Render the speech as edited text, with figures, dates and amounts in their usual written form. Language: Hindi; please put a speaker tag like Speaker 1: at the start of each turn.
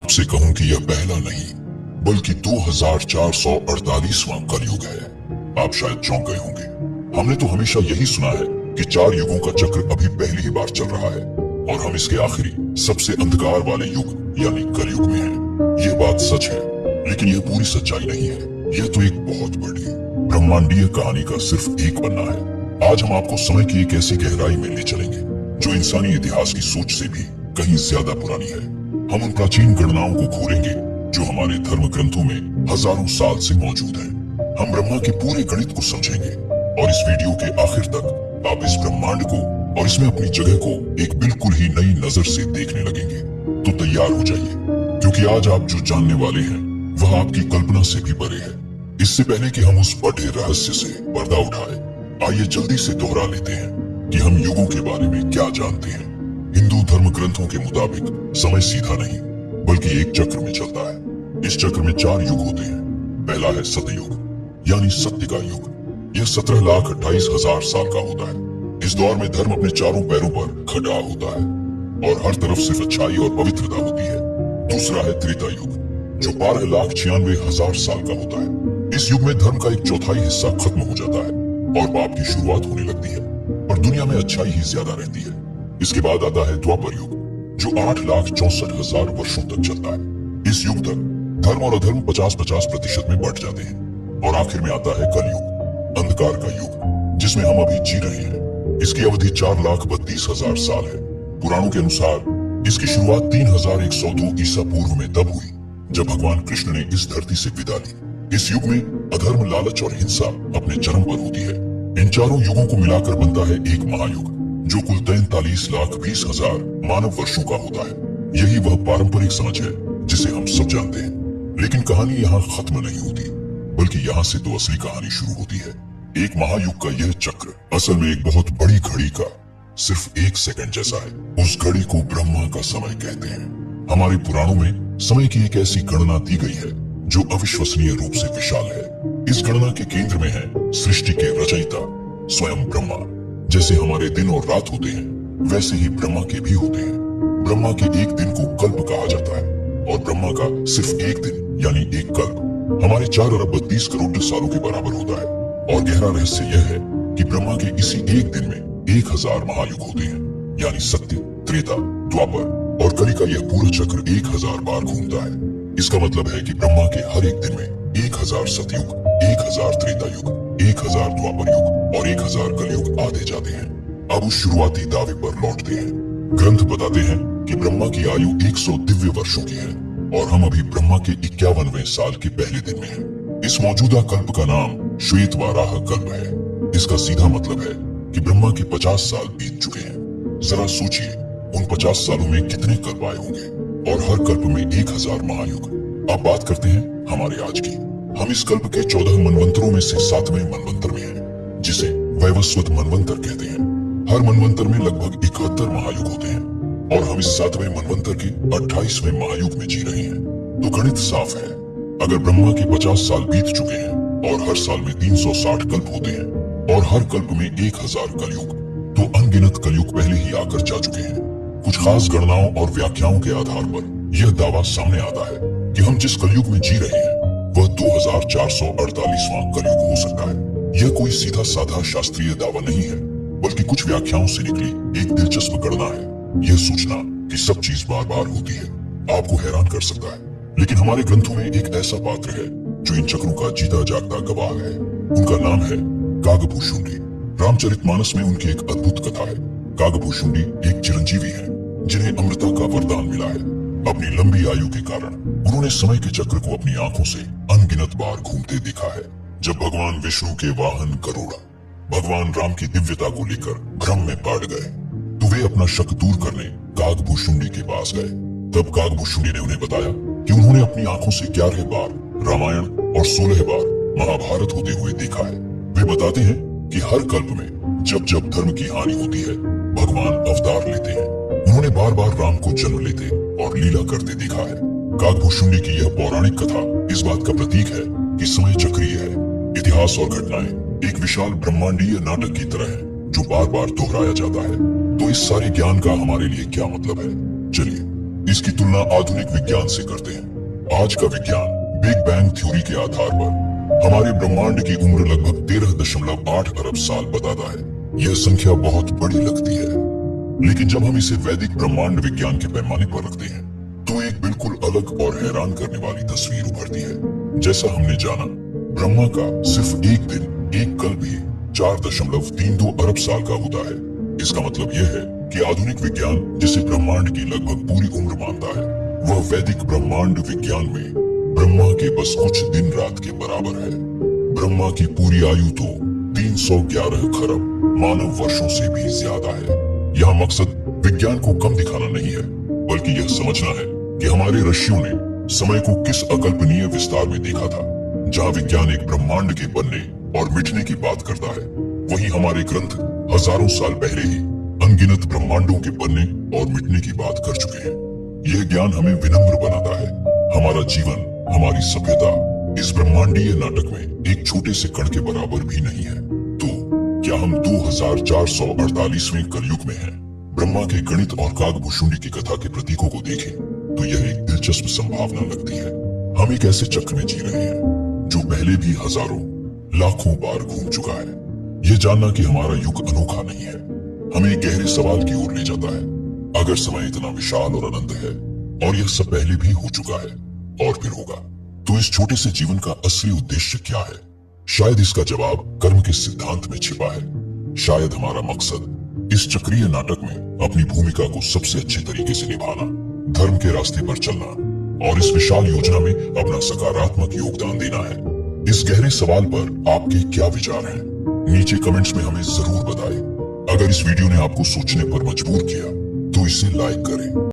Speaker 1: आपसे कहूं कि यह पहला नहीं बल्कि 2448वां कलयुग है। आप शायद चौंक गए होंगे। हमने तो हमेशा यही सुना है कि 4 युगों का चक्र अभी पहली ही बार चल रहा है और हम इसके आखिरी सबसे अंधकार वाले युग यानी कलयुग में हैं। यह बात सच है, लेकिन यह पूरी सच्चाई नहीं है। यह तो एक बहुत बड़ी ब्रह्मांडीय कहानी का सिर्फ एक पन्ना है। आज हम आपको समय की एक ऐसी गहराई में ले चलेंगे जो इंसानी इतिहास की सोच से भी कहीं ज्यादा पुरानी है। हम उन प्राचीन गणनाओं को खोलेंगे जो हमारे धर्म ग्रंथों में हजारों साल से मौजूद हैं। हम ब्रह्मा के पूरे गणित को समझेंगे और इस वीडियो के आखिर तक आप इस ब्रह्मांड को और इसमें अपनी जगह को एक बिल्कुल ही नई नजर से देखने लगेंगे। तो तैयार हो जाइए, क्योंकि आज आप जो जानने वाले हैं वह आपकी कल्पना से भी परे है। इससे पहले कि हम उस बड़े रहस्य से पर्दा उठाए, आइए जल्दी से दोहरा लेते हैं कि हम युगों के बारे में क्या जानते हैं। हिंदू धर्म ग्रंथों के मुताबिक समय सीधा नहीं बल्कि एक चक्र में चलता है। इस चक्र में 4 युग होते हैं। पहला है सतयुग यानी सत्य का युग। यह 17,28,000 साल का होता है। इस दौर में धर्म अपने चारों पैरों पर खड़ा होता है और हर तरफ सिर्फ अच्छाई और पवित्रता होती है। दूसरा है त्रेता युग जो 12,96,000 साल का होता है। इस युग में धर्म का एक चौथाई हिस्सा खत्म हो जाता है और पाप की शुरुआत होने लगती है और दुनिया में अच्छाई ही ज्यादा रहती है। इसके बाद आता है द्वापर युग जो 8,64,000 वर्षों तक चलता है। इस युग तक धर्म और अधर्म 50-50% में बढ़ जाते हैं। और आखिर में आता है कलयुग, अंधकार का युग, जिसमें हम अभी जी रहे हैं। इसकी अवधि 4,32,000 साल है। पुराणों के अनुसार इसकी शुरुआत 3,102 ईसा पूर्व में तब हुई जब भगवान कृष्ण ने इस धरती से विदा ली। इस युग में अधर्म, लालच और हिंसा अपने चरम पर होती है। इन चारों युगों को मिलाकर बनता है एक महायुग जो कुल 43,20,000 मानव वर्षों का होता है। यही वह पारंपरिक समझ है जिसे हम सब जानते हैं। लेकिन कहानी यहाँ खत्म नहीं होती, बल्कि यहाँ से तो असली कहानी शुरू होती है। एक महायुग का यह चक्र असल में एक बहुत बड़ी घड़ी का सिर्फ 1 सेकंड जैसा है। उस घड़ी को ब्रह्मा का समय कहते हैं। हमारे पुराणों में समय की एक ऐसी गणना दी गई है जो अविश्वसनीय रूप से विशाल है। इस गणना के केंद्र में है सृष्टि के रचयिता स्वयं ब्रह्मा। जैसे हमारे दिन और रात होते हैं, वैसे ही ब्रह्मा के भी होते हैं। ब्रह्मा के एक दिन को कल्प कहा जाता है और ब्रह्मा का सिर्फ एक दिन यानी एक कल्प हमारे 4,32,00,00,000 सालों के बराबर होता है। और गहरा रहस्य यह है कि ब्रह्मा के इसी एक दिन में 1,000 महायुग होते हैं, यानी सत्य, त्रेता, द्वापर और कली का यह पूरा चक्र 1,000 बार घूमता है। इसका मतलब है कि ब्रह्मा के हर एक दिन में 1,000 सतयुग, 1,000 त्रेता युग, 1,000 द्वापर युग और 1,000 कलयुग आते जाते हैं। अब उस शुरुआती दावे पर लौटते हैं। ग्रंथ बताते हैं कि ब्रह्मा की आयु 100 दिव्य वर्षों की है और हम अभी ब्रह्मा के 51वें साल के पहले दिन में हैं। इस मौजूदा कल्प का नाम श्वेत वाराह कल्प है। इसका सीधा मतलब है कि ब्रह्मा के 50 साल बीत चुके हैं। जरा सोचिए, उन 50 सालों में कितने कल्प आए होंगे और हर कल्प में 1,000 महायुग। अब बात करते हैं हमारे आज की। हम इस कल्प के 14 मनवंतरों में से 7वें मनवंतर में हैं, जिसे वैवस्वत मनवंतर कहते हैं। हर मनवंतर में लगभग 71 महायुग होते हैं और हम इस 7वें मनवंतर के 28वें महायुग में जी रहे हैं। तो गणित साफ है। अगर ब्रह्मा के 50 साल बीत चुके हैं और हर साल में 360 कल्प होते हैं और हर कल्प में 1,000 कलयुग, तो अनगिनत कलयुग पहले ही आकर जा चुके हैं। कुछ खास गणनाओं और व्याख्याओं के आधार पर यह दावा सामने आता है कि हम जिस कलयुग में जी रहे हैं वह 2448वां कलयुग हो सकता है। यह कोई सीधा साधा शास्त्रीय दावा नहीं है, बल्कि कुछ व्याख्याओं से निकली एक दिलचस्प गणना है। यह सूचना कि सब चीज बार बार होती है आपको हैरान कर सकता है, लेकिन हमारे ग्रंथों में एक ऐसा पात्र है जो इन चक्रों का जीता जागता गवाह है। उनका नाम है कागभूषुंडी। रामचरितमानस में उनकी एक अद्भुत कथा है। कागभूषुंडी एक चिरंजीवी है जिन्हें अमृता का वरदान मिला है। अपनी लंबी आयु के कारण उन्होंने समय के चक्र को अपनी आंखों से अनगिनत बार घूमते देखा है। जब भगवान विष्णु के वाहन गरुड़ा भगवान राम की दिव्यता को लेकर भ्रम में पड़ गए, तो वे अपना शक दूर करने कागभूषुंडी के पास गए। तब कागभूषुंडी ने उन्हें बताया कि उन्होंने अपनी आंखों से 11 बार रामायण और 16 बार महाभारत होते हुए देखा है। वे बताते हैं कि हर कल्प में जब जब धर्म की हानि होती है, भगवान अवतार लेते हैं। उन्होंने बार बार राम को जन्म लेते और लीला करते देखा है। कागभूषुंडी की यह पौराणिक कथा इस बात का प्रतीक है कि समय चक्रीय है। इतिहास और घटनाएं एक विशाल ब्रह्मांडीय नाटक की तरह है जो बार बार दोहराया जाता है। तो इस सारे ज्ञान का हमारे लिए क्या मतलब है? चलिए इसकी तुलना आधुनिक विज्ञान से करते हैं। आज का विज्ञान बिग बैंग थ्योरी के आधार पर हमारे ब्रह्मांड की उम्र लगभग 13.8 अरब साल बताता है। यह संख्या बहुत बड़ी लगती है, लेकिन जब हम इसे वैदिक ब्रह्मांड विज्ञान के पैमाने पर रखते हैं तो एक बिल्कुल अलग और हैरान करने वाली तस्वीर उभरती है। जैसा हमने जाना, ब्रह्मा का सिर्फ एक दिन, एक कल भी 4.32 अरब साल का होता है। इसका मतलब यह है कि आधुनिक विज्ञान जिसे ब्रह्मांड की लगभग पूरी उम्र मानता है, वह वैदिक ब्रह्मांड विज्ञान में ब्रह्मा के बस कुछ दिन रात के बराबर है। ब्रह्मा की पूरी आयु तो 311 खरब मानव वर्षों से भी ज्यादा है। यह मकसद विज्ञान को कम दिखाना नहीं है, बल्कि यह समझना है कि हमारे ऋषियों ने समय को किस अकल्पनीय विस्तार में देखा था। जहाँ विज्ञान एक ब्रह्मांड के बनने और मिटने की बात करता है, वहीं हमारे ग्रंथ हजारों साल पहले ही अनगिनत ब्रह्मांडों के बनने और मिटने की बात कर चुके हैं। यह ज्ञान हमें विनम्र बनाता है। हमारा जीवन, हमारी सभ्यता इस ब्रह्मांडीय नाटक में एक छोटे से कण के बराबर भी नहीं है। तो क्या हम 2448वें कलयुग में हैं? ब्रह्मा के गणित और कागभूषुंडी की कथा के प्रतीकों को देखें तो यह एक दिलचस्प संभावना लगती है। हम एक ऐसे चक्र में जी रहे हैं जो पहले भी हजारों, लाखों बार घूम चुका है। यह जानना कि हमारा युग अनोखा नहीं है, हमें एक गहरे सवाल की ओर ले जाता है। अगर समय इतना विशाल और अनंत है और यह सब पहले भी हो चुका है और फिर होगा, तो इस छोटे से जीवन का असली उद्देश्य क्या है? शायद इसका जवाब कर्म के सिद्धांत में छिपा है। शायद हमारा मकसद इस चक्रीय नाटक में अपनी भूमिका को सबसे अच्छे तरीके से निभाना, धर्म के रास्ते पर चलना और इस विशाल योजना में अपना सकारात्मक योगदान देना है। इस गहरे सवाल पर आपके क्या विचार हैं? नीचे कमेंट्स में हमें जरूर बताएं। अगर इस वीडियो ने आपको सोचने पर मजबूर किया तो इसे लाइक करें